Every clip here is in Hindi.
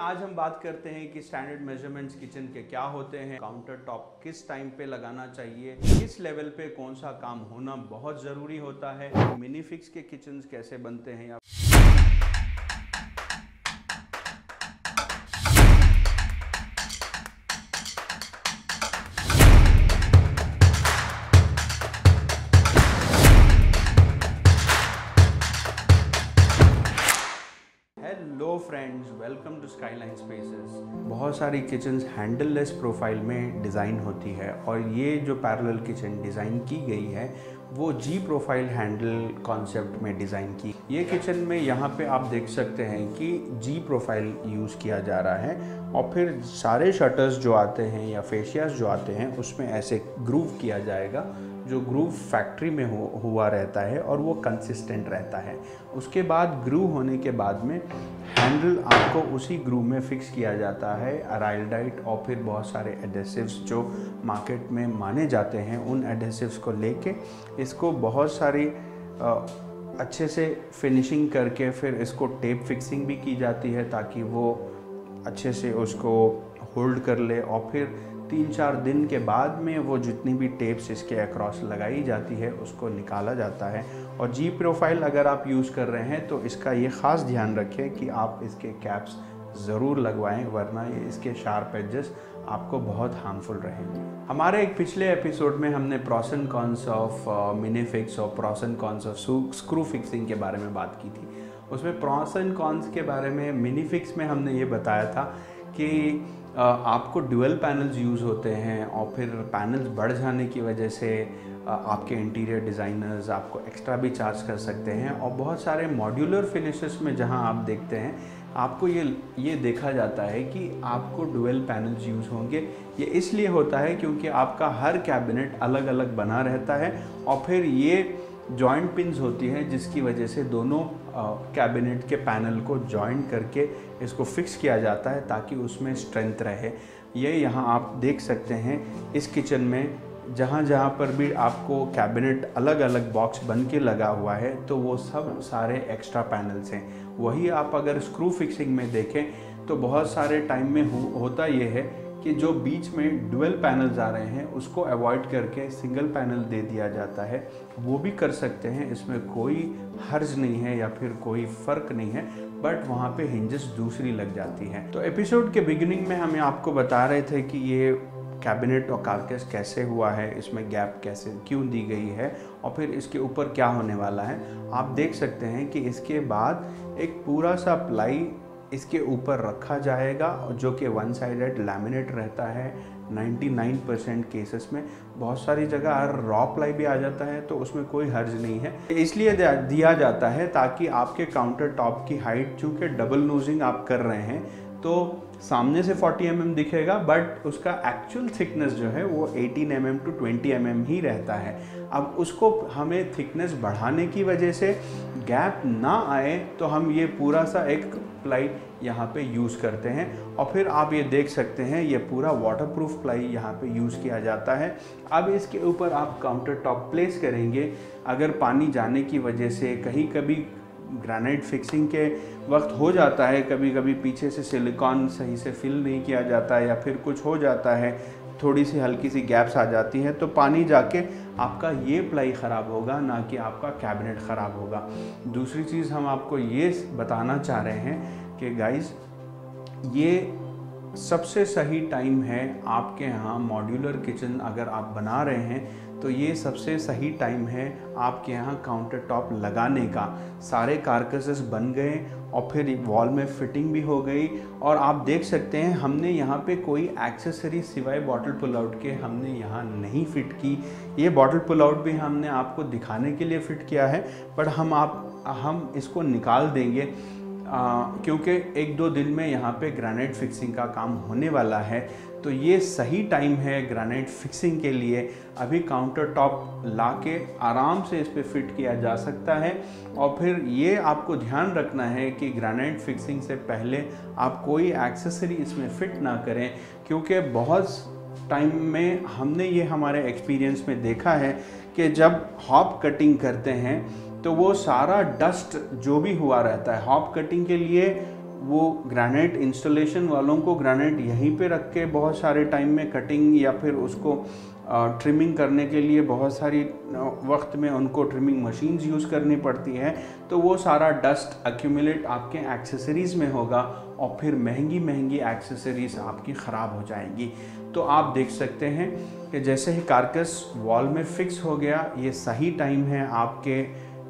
आज हम बात करते हैं कि स्टैंडर्ड मेजरमेंट्स किचन के क्या होते हैं, काउंटर टॉप किस टाइम पे लगाना चाहिए, किस लेवल पे कौन सा काम होना बहुत ज़रूरी होता है, मिनी फिक्स के किचन्स कैसे बनते हैं या hello friends, welcome to Skyline Spaces. बहुत सारी किचन्स हैंडललेस प्रोफाइल में डिज़ाइन होती है और ये जो पैरेलल किचन डिज़ाइन की गई है वो जी प्रोफाइल हैंडल कॉन्सेप्ट में डिज़ाइन की। ये किचन में यहाँ पे आप देख सकते हैं कि जी प्रोफाइल यूज़ किया जा रहा है और फिर सारे शटर्स जो आते हैं या फेशियास जो आते हैं उसमें ऐसे ग्रूव किया जाएगा, जो ग्रूव फैक्ट्री में हुआ रहता है और वो कंसिस्टेंट रहता है। उसके बाद ग्रूव होने के बाद में हैंडल आपको उसी ग्रूव में फिक्स किया जाता है। अराइल्डाइट और फिर बहुत सारे एडेसिव्स जो मार्केट में माने जाते हैं, उन एडेसिव्स को लेके इसको बहुत सारी अच्छे से फिनिशिंग करके फिर इसको टेप फिक्सिंग भी की जाती है ताकि वो अच्छे से उसको होल्ड कर ले और फिर 3-4 दिन के बाद में वो जितनी भी टेप्स इसके अक्रॉस लगाई जाती है उसको निकाला जाता है। और जी प्रोफाइल अगर आप यूज़ कर रहे हैं तो इसका ये ख़ास ध्यान रखें कि आप इसके कैप्स ज़रूर लगवाएं, वरना ये इसके शार्प एजेस आपको बहुत हार्मफुल रहेंगे। हमारे एक पिछले एपिसोड में हमने pros and cons of mini fix और pros and cons of screw fixing के बारे में बात की थी। उसमें प्रॉस एंड कॉन्स के बारे में मिनी फिक्स में हमने ये बताया था कि आपको ड्यूअल पैनल्स यूज़ होते हैं और फिर पैनल्स बढ़ जाने की वजह से आपके इंटीरियर डिज़ाइनर्स आपको एक्स्ट्रा भी चार्ज कर सकते हैं। और बहुत सारे मॉड्यूलर फिनिशेस में जहां आप देखते हैं आपको ये देखा जाता है कि आपको ड्यूअल पैनल्स यूज़ होंगे। ये इसलिए होता है क्योंकि आपका हर कैबिनेट अलग अलग बना रहता है और फिर ये जॉइंट पिन्स होती हैं जिसकी वजह से दोनों कैबिनेट के पैनल को जॉइंट करके इसको फिक्स किया जाता है ताकि उसमें स्ट्रेंथ रहे। ये यहाँ आप देख सकते हैं इस किचन में जहाँ पर भी आपको कैबिनेट अलग अलग बॉक्स बन के लगा हुआ है तो वो सब सारे एक्स्ट्रा पैनल्स हैं। वही आप अगर स्क्रू फिक्सिंग में देखें तो बहुत सारे टाइम में होता ये है कि जो बीच में डुअल पैनल्स आ रहे हैं उसको अवॉइड करके सिंगल पैनल दे दिया जाता है। वो भी कर सकते हैं, इसमें कोई हर्ज नहीं है या फिर कोई फ़र्क नहीं है, बट वहाँ पे हिंजेस दूसरी लग जाती हैं। तो एपिसोड के बिगिनिंग में हमें आपको बता रहे थे कि ये कैबिनेट और कारकेस कैसे हुआ है, इसमें गैप कैसे क्यों दी गई है और फिर इसके ऊपर क्या होने वाला है। आप देख सकते हैं कि इसके बाद एक पूरा सा प्लाई इसके ऊपर रखा जाएगा जो कि वन साइडेड लैमिनेट रहता है 99% केसेस में। बहुत सारी जगह रॉ प्लाई भी आ जाता है तो उसमें कोई हर्ज नहीं है। इसलिए दिया जाता है ताकि आपके काउंटर टॉप की हाइट, चूँकि डबल नोजिंग आप कर रहे हैं तो सामने से 40 mm दिखेगा बट उसका एक्चुअल थिकनेस जो है वो 18 mm to 20 mm ही रहता है। अब उसको हमें थिकनेस बढ़ाने की वजह से गैप ना आए तो हम ये पूरा सा एक प्लाई यहाँ पे यूज़ करते हैं और फिर आप ये देख सकते हैं ये पूरा वाटरप्रूफ प्लाई यहाँ पे यूज़ किया जाता है। अब इसके ऊपर आप काउंटर टॉप प्लेस करेंगे। अगर पानी जाने की वजह से कहीं कभी ग्रेनाइट फिक्सिंग के वक्त हो जाता है, कभी कभी पीछे से सिलिकॉन सही से फिल नहीं किया जाता है या फिर कुछ हो जाता है, थोड़ी सी हल्की सी गैप्स आ जाती हैं तो पानी जाके आपका ये प्लाई ख़राब होगा, ना कि आपका कैबिनेट ख़राब होगा। दूसरी चीज़ हम आपको ये बताना चाह रहे हैं कि गाइस ये सबसे सही टाइम है आपके यहाँ मॉड्यूलर किचन अगर आप बना रहे हैं तो ये सबसे सही टाइम है आपके यहाँ काउंटर टॉप लगाने का। सारे कारकसेस बन गए और फिर वॉल में फिटिंग भी हो गई और आप देख सकते हैं हमने यहाँ पे कोई एक्सेसरी सिवाय बॉटल पुल आउट के हमने यहाँ नहीं फिट की। ये बॉटल पुल आउट भी हमने आपको दिखाने के लिए फ़िट किया है बट हम इसको निकाल देंगे क्योंकि 1-2 दिन में यहाँ पे ग्रेनाइट फिक्सिंग का काम होने वाला है। तो ये सही टाइम है ग्रेनाइट फिक्सिंग के लिए। अभी काउंटर टॉप लाके आराम से इस पे फिट किया जा सकता है और फिर ये आपको ध्यान रखना है कि ग्रेनाइट फिक्सिंग से पहले आप कोई एक्सेसरी इसमें फिट ना करें, क्योंकि बहुत टाइम में हमने ये हमारे एक्सपीरियंस में देखा है कि जब हॉप कटिंग करते हैं तो वो सारा डस्ट जो भी हुआ रहता है, हॉप कटिंग के लिए वो ग्रेनाइट इंस्टॉलेशन वालों को ग्रेनाइट यहीं पे रख के बहुत सारे टाइम में कटिंग या फिर उसको ट्रिमिंग करने के लिए बहुत सारी वक्त में उनको ट्रिमिंग मशीन्स यूज़ करनी पड़ती है, तो वो सारा डस्ट एक्यूमुलेट आपके एक्सेसरीज़ में होगा और फिर महंगी महंगी एक्सेसरीज़ आपकी ख़राब हो जाएंगी। तो आप देख सकते हैं कि जैसे ही कारकस वॉल में फिक्स हो गया, ये सही टाइम है आपके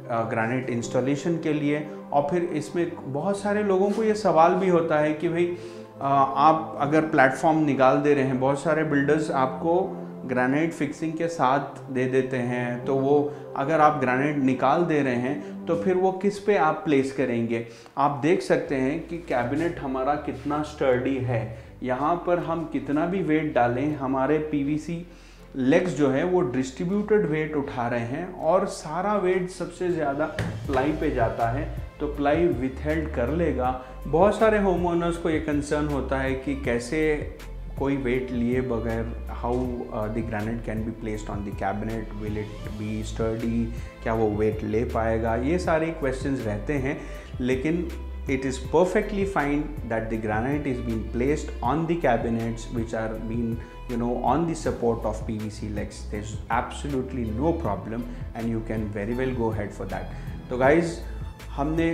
ग्रेनाइट इंस्टॉलेशन के लिए। और फिर इसमें बहुत सारे लोगों को ये सवाल भी होता है कि भाई आप अगर प्लेटफॉर्म निकाल दे रहे हैं, बहुत सारे बिल्डर्स आपको ग्रेनाइट फिक्सिंग के साथ दे देते हैं, तो वो अगर आप ग्रेनाइट निकाल दे रहे हैं तो फिर वो किस पे आप प्लेस करेंगे। आप देख सकते हैं कि कैबिनेट हमारा कितना स्टर्डी है, यहाँ पर हम कितना भी वेट डालें, हमारे पीवीसी लेग्स जो है वो डिस्ट्रीब्यूटेड वेट उठा रहे हैं और सारा वेट सबसे ज़्यादा प्लाई पे जाता है, तो प्लाई विथहेल्ड कर लेगा। बहुत सारे होम ओनर्स को ये कंसर्न होता है कि कैसे कोई वेट लिए बगैर how the granite can be placed on the cabinet, will it be sturdy, क्या वो वेट ले पाएगा, ये सारे क्वेश्चंस रहते हैं। लेकिन it is perfectly fine that the granite is being placed on the cabinets which are being on the support of PVC legs. There's absolutely no problem and you can very well go ahead for that. तो guys, हमने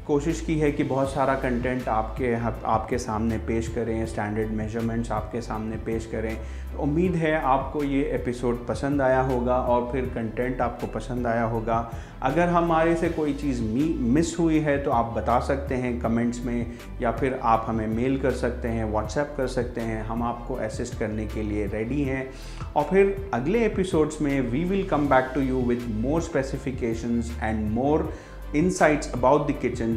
कोशिश की है कि बहुत सारा कंटेंट आपके सामने पेश करें, स्टैंडर्ड मेजरमेंट्स आपके सामने पेश करें। उम्मीद है आपको ये एपिसोड पसंद आया होगा और फिर कंटेंट आपको पसंद आया होगा। अगर हमारे से कोई चीज़ मिस हुई है तो आप बता सकते हैं कमेंट्स में, या फिर आप हमें मेल कर सकते हैं, व्हाट्सएप कर सकते हैं, हम आपको असिस्ट करने के लिए रेडी हैं। और फिर अगले एपिसोड्स में we will come back to you with more specifications and more insights about the kitchen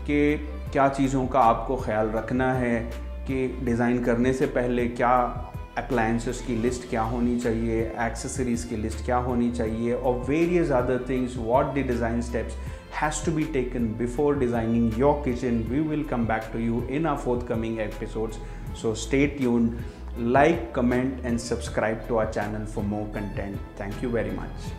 के क्या चीज़ों का आपको ख्याल रखना है, कि डिज़ाइन करने से पहले क्या अप्लायंसेस की लिस्ट क्या होनी चाहिए, एक्सेसरीज़ की लिस्ट क्या होनी चाहिए, और various other things, what the design steps has to be taken before designing your kitchen. We will come back to you in our forthcoming episodes, so stay tuned. Like, comment and subscribe to our channel for more content. Thank you very much.